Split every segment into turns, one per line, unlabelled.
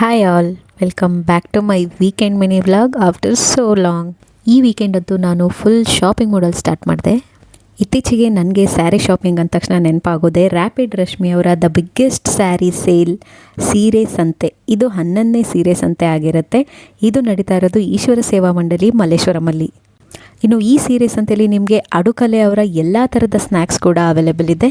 Hi all, welcome back to my weekend mini vlog after so long. ಈ ವೀಕೆಂಡಂತೂ ನಾನು full shopping ಮಾಡಲ್ start ಮಾಡಿದೆ. ಇತ್ತೀಚೆಗೆ ನನಗೆ ಸ್ಯಾರಿ ಶಾಪಿಂಗ್ ಅಂದ ತಕ್ಷಣ ನೆನಪಾಗೋದೆ ರ್ಯಾಪಿಡ್ ರಶ್ಮಿ ಅವರ ದ ಬಿಗ್ಗೆಸ್ಟ್ ಸ್ಯಾರಿ ಸೇಲ್ ಸೀರೆ ಸಂತೆ. ಇದು 11ನೇ ಸೀರೆ ಸಂತೆ ಆಗಿರುತ್ತೆ. ಇದು ನಡೀತಾ ಇರೋದು ಈಶ್ವರ ಸೇವಾ ಮಂಡಳಿ ಮಲ್ಲೇಶ್ವರಮಲ್ಲಿ. ಇನ್ನು ಈ ಸೀರೆ ಸಂತೆಯಲ್ಲಿ ನಿಮಗೆ ಅಡುಕಲೆ ಅವರ ಎಲ್ಲ ಥರದ ಸ್ನ್ಯಾಕ್ಸ್ ಕೂಡ ಅವೈಲೇಬಲ್ ಇದೆ.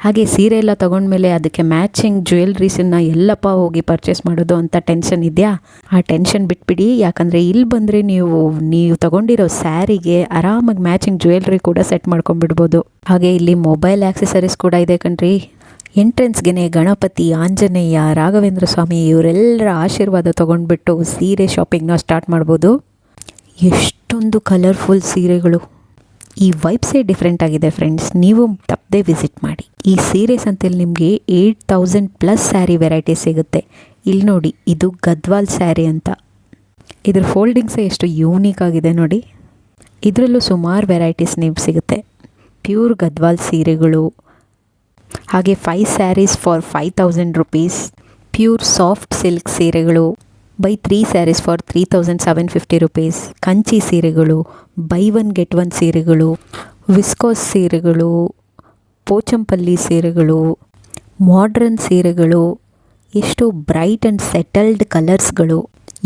ಹಾಗೆ ಸೀರೆ ಎಲ್ಲ ತೊಗೊಂಡ್ಮೇಲೆ ಅದಕ್ಕೆ ಮ್ಯಾಚಿಂಗ್ ಜ್ಯುವೆಲ್ರೀಸನ್ನು ಎಲ್ಲಪ್ಪ ಹೋಗಿ ಪರ್ಚೇಸ್ ಮಾಡೋದು ಅಂತ ಟೆನ್ಷನ್ ಇದೆಯಾ? ಆ ಟೆನ್ಷನ್ ಬಿಟ್ಬಿಡಿ. ಯಾಕಂದರೆ ಇಲ್ಲಿ ಬಂದರೆ ನೀವು ತೊಗೊಂಡಿರೋ ಸ್ಯಾರಿಗೆ ಆರಾಮಾಗಿ ಮ್ಯಾಚಿಂಗ್ ಜ್ಯುವೆಲ್ರಿ ಕೂಡ ಸೆಟ್ ಮಾಡ್ಕೊಂಡ್ಬಿಡ್ಬೋದು. ಹಾಗೆ ಇಲ್ಲಿ ಮೊಬೈಲ್ ಆಕ್ಸೆಸರೀಸ್ ಕೂಡ ಇದೆ ಕಣ್ರಿ. ಎಂಟ್ರೆನ್ಸ್ಗೆ ಗಣಪತಿ, ಆಂಜನೇಯ, ರಾಘವೇಂದ್ರ ಸ್ವಾಮಿ ಇವರೆಲ್ಲರ ಆಶೀರ್ವಾದ ತೊಗೊಂಡ್ಬಿಟ್ಟು ಸೀರೆ ಶಾಪಿಂಗ್ನ ಸ್ಟಾರ್ಟ್ ಮಾಡ್ಬೋದು. ಎಷ್ಟೊಂದು ಕಲರ್ಫುಲ್ ಸೀರೆಗಳು. ಈ ವೈಬ್ಸೇ ಡಿಫ್ರೆಂಟ್ ಆಗಿದೆ ಫ್ರೆಂಡ್ಸ್. ನೀವು ತಪ್ಪದೆ ವಿಸಿಟ್ ಮಾಡಿ. ಈ ಸೀರೆ ಸಂತೆಯಲ್ಲಿ ನಿಮಗೆ 8,000+ ಸ್ಯಾರಿ ವೆರೈಟಿ ಸಿಗುತ್ತೆ. ಇಲ್ಲಿ ನೋಡಿ, ಇದು ಗದ್ವಾಲ್ ಸ್ಯಾರಿ ಅಂತ. ಇದ್ರ ಫೋಲ್ಡಿಂಗ್ಸೇ ಎಷ್ಟು ಯೂನಿಕ್ ಆಗಿದೆ ನೋಡಿ. ಇದರಲ್ಲೂ ಸುಮಾರು ವೆರೈಟೀಸ್ ನೀವು ಸಿಗುತ್ತೆ. ಪ್ಯೂರ್ ಗದ್ವಾಲ್ ಸೀರೆಗಳು, ಹಾಗೆ 5 sarees for 5,000 rupees. Pure soft silk ಸೀರೆಗಳು, buy 3 sarees for 3,750 rupees. Kanchi ಸೀರೆಗಳು, ಬೈ 1 get 1 ಸೀರೆಗಳು, ವಿಸ್ಕೋಸ್ ಸೀರೆಗಳು, ಪೋಚಂಪಲ್ಲಿ ಸೀರೆಗಳು, ಮಾಡ್ರನ್ ಸೀರೆಗಳು, ಎಷ್ಟು ಬ್ರೈಟ್ ಆ್ಯಂಡ್ ಸೆಟಲ್ಡ್ ಕಲರ್ಸ್ಗಳು,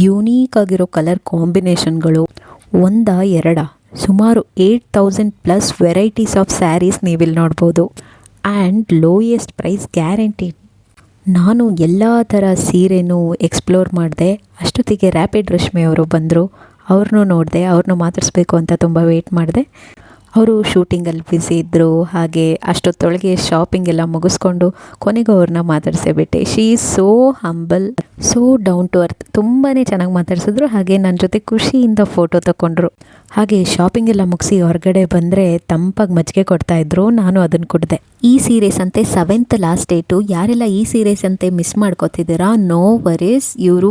ಯೂನೀಕ್ ಆಗಿರೋ ಕಲರ್ ಕಾಂಬಿನೇಷನ್ಗಳು. ಎರಡ ಸುಮಾರು 8,000+ ವೆರೈಟೀಸ್ ಆಫ್ ಸ್ಯಾರೀಸ್ ನೀವಿಲ್ಲಿ ನೋಡ್ಬೋದು. And lowest price guaranteed. ನಾನು ಎಲ್ಲ ಥರ ಸೀರೆನೂ ಎಕ್ಸ್ಪ್ಲೋರ್ ಮಾಡಿದೆ. ಅಷ್ಟೊತ್ತಿಗೆ ರ್ಯಾಪಿಡ್ ರಶ್ಮಿ ಅವರು ಬಂದರು. ಅವ್ರನ್ನೂ ನೋಡಿದೆ. ಅವ್ರನ್ನೂ ಮಾತಾಡಿಸ್ಬೇಕು ಅಂತ ತುಂಬ ವೆಯ್ಟ್ ಮಾಡಿದೆ. ಅವರು ಶೂಟಿಂಗಲ್ಲಿ ಬ್ಯುಸಿ ಇದ್ದರು. ಹಾಗೆ ಅಷ್ಟೊತ್ತೊಳಗೆ ಶಾಪಿಂಗ್ ಎಲ್ಲ ಮುಗಿಸ್ಕೊಂಡು ಕೊನೆಗೂ ಅವ್ರನ್ನ ಮಾತಾಡಿಸೇಬಿಟ್ಟೆ. She is so humble, so down to earth. ತುಂಬಾ ಚೆನ್ನಾಗಿ ಮಾತಾಡಿಸಿದ್ರು. ಹಾಗೆ ನನ್ನ ಜೊತೆ ಖುಷಿಯಿಂದ ಫೋಟೋ ತಗೊಂಡ್ರು. ಹಾಗೆ ಶಾಪಿಂಗ್ ಎಲ್ಲ ಮುಗಿಸಿ ಹೊರಗಡೆ ಬಂದರೆ ತಂಪಾಗಿ ಮಜ್ಜಿಗೆ ಕೊಡ್ತಾಯಿದ್ರು. ನಾನು ಅದನ್ನು ಕುಡಿದೆ. ಈ ಸೀರೆ ಸಂತೆ 7th ಲಾಸ್ಟ್ ಡೇಟು. ಯಾರೆಲ್ಲ ಈ ಸೀರೆ ಸಂತೆ ಮಿಸ್ ಮಾಡ್ಕೋತಿದ್ದೀರಾ, ನೋ ವರೀಸ್. ಇವರು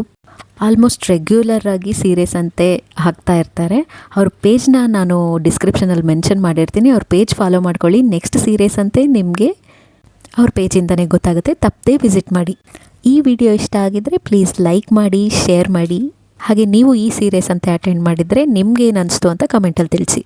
ಆಲ್ಮೋಸ್ಟ್ ರೆಗ್ಯುಲರ್ ಆಗಿ ಸೀರೆ ಸಂತೆ ಹಾಕ್ತಾ ಇರ್ತಾರೆ. ಅವ್ರ ಪೇಜ್ನ ನಾನು ಡಿಸ್ಕ್ರಿಪ್ಷನಲ್ಲಿ ಮೆನ್ಷನ್ ಮಾಡಿರ್ತೀನಿ. ಅವ್ರ ಪೇಜ್ ಫಾಲೋ ಮಾಡ್ಕೊಳ್ಳಿ. ನೆಕ್ಸ್ಟ್ ಸೀರೆ ಸಂತೆ ನಿಮಗೆ ಅವ್ರ ಪೇಜಿಂದನೇ ಗೊತ್ತಾಗುತ್ತೆ. ತಪ್ಪದೇ ವಿಸಿಟ್ ಮಾಡಿ. ಈ ವಿಡಿಯೋ ಇಷ್ಟ ಆಗಿದ್ದರೆ ಪ್ಲೀಸ್ ಲೈಕ್ ಮಾಡಿ, ಶೇರ್ ಮಾಡಿ. ಹಾಗೆ ನೀವು ಈ ಸೀರೆ ಸಂತೆ ಅಟೆಂಡ್ ಮಾಡಿದರೆ ನಿಮ್ಗೇನು ಅನಿಸ್ತು ಅಂತ ಕಮೆಂಟಲ್ಲಿ ತಿಳಿಸಿ.